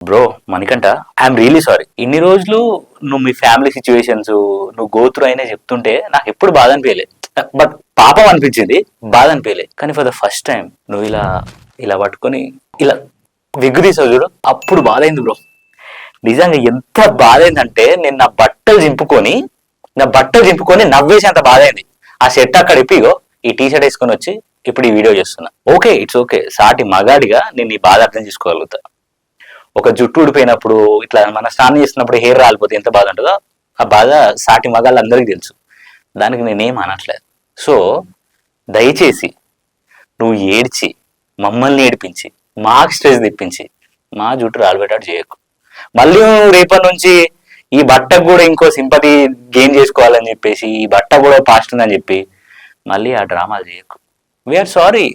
Bro Manikanta, I'm really sorry. ఇన్ని రోజులు నువ్వు మీ ఫ్యామిలీ సిచ్యువేషన్స్ నువ్వు గోత్రు అయినా చెప్తుంటే నాకు ఎప్పుడు బాధ అనిపించలే. బట్ పాపం అనిపించింది, బాధ అనిపించలే. కానీ ఫర్ ద ఫస్ట్ టైం నువ్వు ఇలా ఇలా పట్టుకొని ఇలా విగ్గు తీసావు చూడు, అప్పుడు బాధ అయింది బ్రో. నిజంగా ఎంత బాధ అయిందంటే నేను నా బట్టలు చింపుకొని నవ్వేసేంత బాధ అయింది. ఆ షర్ట్ అక్కడ ఇప్పిగో ఈ టీ షర్ట్ వేసుకొని వచ్చి ఇప్పుడు ఈ వీడియో చేస్తున్నా. Okay, it's okay. సాటి మగాడిగా నేను ఈ బాధ అర్థం చేసుకోగలుగుతా. ఒక జుట్టు ఊడిపోయినప్పుడు ఇట్లా మన స్నానం చేస్తున్నప్పుడు హెయిర్ రాలిపోతే ఎంత బాధ ఉంటుందో ఆ బాధ సాటి మగాళ్ళందరికీ తెలుసు. దానికి నేనేం అనట్లేదు. సో దయచేసి నువ్వు ఏడ్చి మమ్మల్ని ఏడిపించి మాకు స్ట్రెస్ తెప్పించి మా జుట్టు రాలిపెట్టాడు చేయకు. మళ్ళీ నువ్వు రేపటి నుంచి ఈ బట్టకు కూడా ఇంకో సింపతి గెయిన్ చేసుకోవాలని చెప్పేసి ఈ బట్ట కూడా పాస్ట్ ఉందని చెప్పి మళ్ళీ ఆ డ్రామాలు చేయకు. We are sorry.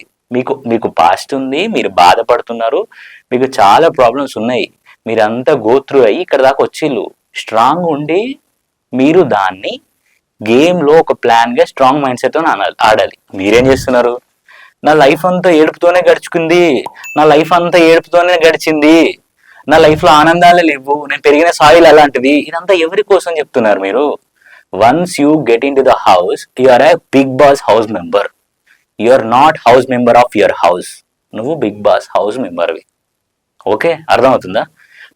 మీకు పాస్ట్ ఉంది, మీరు బాధపడుతున్నారు, మీకు చాలా ప్రాబ్లమ్స్ ఉన్నాయి. మీరంతా గోత్రు అయ్యి ఇక్కడ దాకా వచ్చిళ్ళు. స్ట్రాంగ్ ఉండి మీరు దాన్ని గేమ్లో ఒక ప్లాన్గా స్ట్రాంగ్ మైండ్ సెట్తో ఆడాలి. మీరేం చేస్తున్నారు? నా లైఫ్ అంతా ఏడుపుతోనే గడుచుకుంది, నా లైఫ్ అంతా ఏడుపుతోనే గడిచింది, నా లైఫ్లో ఆనందాలే లేవు, నేను పెరిగిన సాయిల్ అలాంటిది. ఇదంతా ఎవరి కోసం చెప్తున్నారు మీరు? Once you get in to the house you are a Bigg Boss house member. You are not house member of your house. నువ్వు బిగ్ బాస్ హౌస్ మెంబర్వి. ఓకే, అర్థమవుతుందా?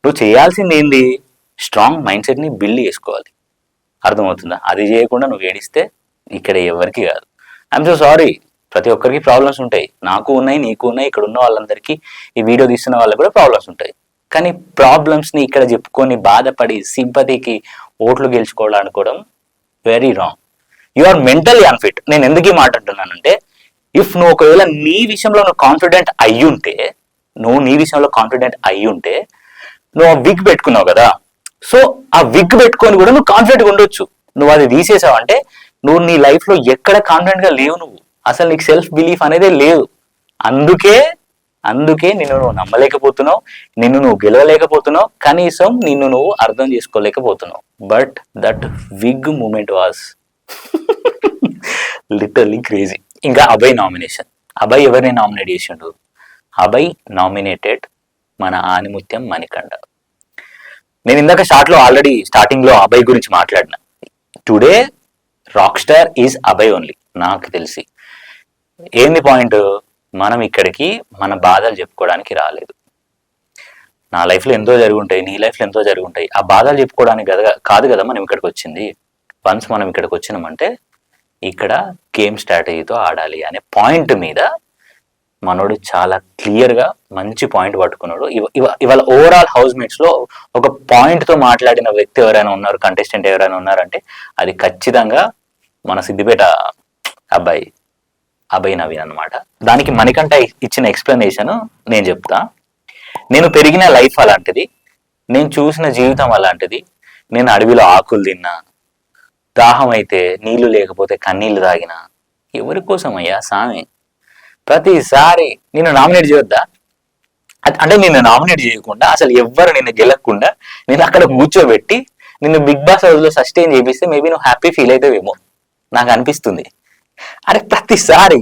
నువ్వు చేయాల్సింది ఏంది? స్ట్రాంగ్ మైండ్ సెట్ని బిల్డ్ చేసుకోవాలి. అర్థమవుతుందా? అది చేయకుండా నువ్వు ఏడిస్తే ఇక్కడ ఎవరికి కాదు. I'm so sorry. ప్రతి ఒక్కరికి ప్రాబ్లమ్స్ ఉంటాయి. నాకు ఉన్నాయి, నీకు ఉన్నాయి, ఇక్కడ ఉన్న వాళ్ళందరికీ, ఈ వీడియో తీస్తున్న వాళ్ళకి కూడా ప్రాబ్లమ్స్ ఉంటాయి. కానీ ప్రాబ్లమ్స్ని ఇక్కడ చెప్పుకొని బాధపడి సింపతికి ఓట్లు గెలుచుకోవాలనుకోవడం very wrong. You are mentally unfit. నేను ఎందుకు ఈ మాట అంటున్నానంటే, ఇఫ్ నువ్వు ఒకవేళ నీ విషయంలో నువ్వు కాన్ఫిడెంట్ అయ్యుంటే నువ్వు ఆ విగ్ పెట్టుకున్నావు కదా, సో ఆ విగ్ పెట్టుకొని కూడా నువ్వు కాన్ఫిడెంట్గా ఉండొచ్చు. నువ్వు అది తీసేసావంటే నువ్వు నీ లైఫ్లో ఎక్కడ కాన్ఫిడెంట్గా లేవు. నువ్వు అసలు నీకు సెల్ఫ్ బిలీఫ్ అనేది లేదు. అందుకే నిన్ను నువ్వు నమ్మలేకపోతున్నావు, నిన్ను నువ్వు గెలవలేకపోతున్నావు, కనీసం నిన్ను నువ్వు అర్థం చేసుకోలేకపోతున్నావు. But that big moment was literally crazy. ఇంకా అభయ్ నామినేషన్. అభయ్ ఎవరిని నామినేట్ చేసిండు? అభయ్ నామినేటెడ్ మన ఆనిముత్యం మణికంఠ. నేను ఇందాక స్టార్టింగ్ లో అభయ్ గురించి మాట్లాడిన. Today rock star is Abhay only. నాకు తెలిసి ఏంది పాయింట్, మనం ఇక్కడికి మన బాధలు చెప్పుకోవడానికి రాలేదు. నా లైఫ్లో ఎంతో జరుగుంటాయి, నీ లైఫ్లో ఎంతో జరుగుంటాయి. ఆ బాధలు చెప్పుకోవడానికి కాదు కదా మనం ఇక్కడికి వచ్చింది. వన్స్ మనం ఇక్కడికి వచ్చినామంటే ఇక్కడ గేమ్ స్ట్రాటజీతో ఆడాలి అనే పాయింట్ మీద మనోడు చాలా క్లియర్గా మంచి పాయింట్ పట్టుకున్నాడు. ఇవాళ ఓవరాల్ హౌస్ మేట్స్లో ఒక పాయింట్తో మాట్లాడిన వ్యక్తి ఎవరైనా ఉన్నారు, కంటెస్టెంట్ ఎవరైనా ఉన్నారంటే అది ఖచ్చితంగా మన సిద్దిపేట అభయ్ నవీన్ అనమాట. దానికి మణికంఠ ఇచ్చిన ఎక్స్ప్లెనేషన్ నేను చెప్తా. నేను పెరిగిన లైఫ్ అలాంటిది, నేను చూసిన జీవితం అలాంటిది, నేను అడవిలో ఆకులు తిన్నా, దాహం అయితే నీళ్లు లేకపోతే కన్నీళ్లు తాగినా. ఎవరి కోసం అయ్యా సామి? ప్రతిసారి నిన్ను నామినేట్ చేయొద్దా? అంటే నిన్ను నామినేట్ చేయకుండా అసలు ఎవ్వరు నిన్ను గెలకుండా నేను అక్కడ కూర్చోబెట్టి నిన్ను బిగ్ బాస్ హౌస్లో సస్టైన్ చేపిస్తే మేబీ నువ్వు హ్యాపీ ఫీల్ అవుతావేమో నాకు అనిపిస్తుంది. అరే ప్రతిసారి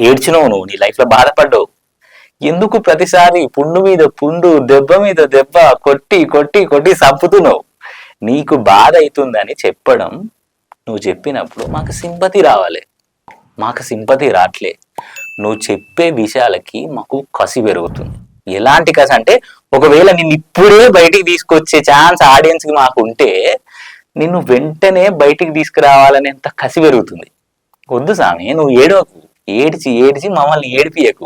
ఏడ్చినావు, నువ్వు నీ లైఫ్లో బాధపడ్డావు. ఎందుకు ప్రతిసారి పుండు మీద పుండు, దెబ్బ మీద దెబ్బ కొట్టి కొట్టి కొట్టి చంపుతున్నావు? నీకు బాధ అవుతుందని చెప్పడం, నువ్వు చెప్పినప్పుడు మాకు సింపతి రావాలి. మాకు సింపతి రాట్లే. నువ్వు చెప్పే విషయాలకి మాకు కసి పెరుగుతుంది. ఎలాంటి కసి అంటే, ఒకవేళ నిన్ను ఇప్పుడే బయటికి తీసుకొచ్చే ఛాన్స్ ఆడియన్స్కి మాకు ఉంటే నిన్ను వెంటనే బయటికి తీసుకురావాలనేంత కసి పెరుగుతుంది. వద్దు సామి, నువ్వు ఏడవకు. ఏడ్చి మమ్మల్ని ఏడిపియకు.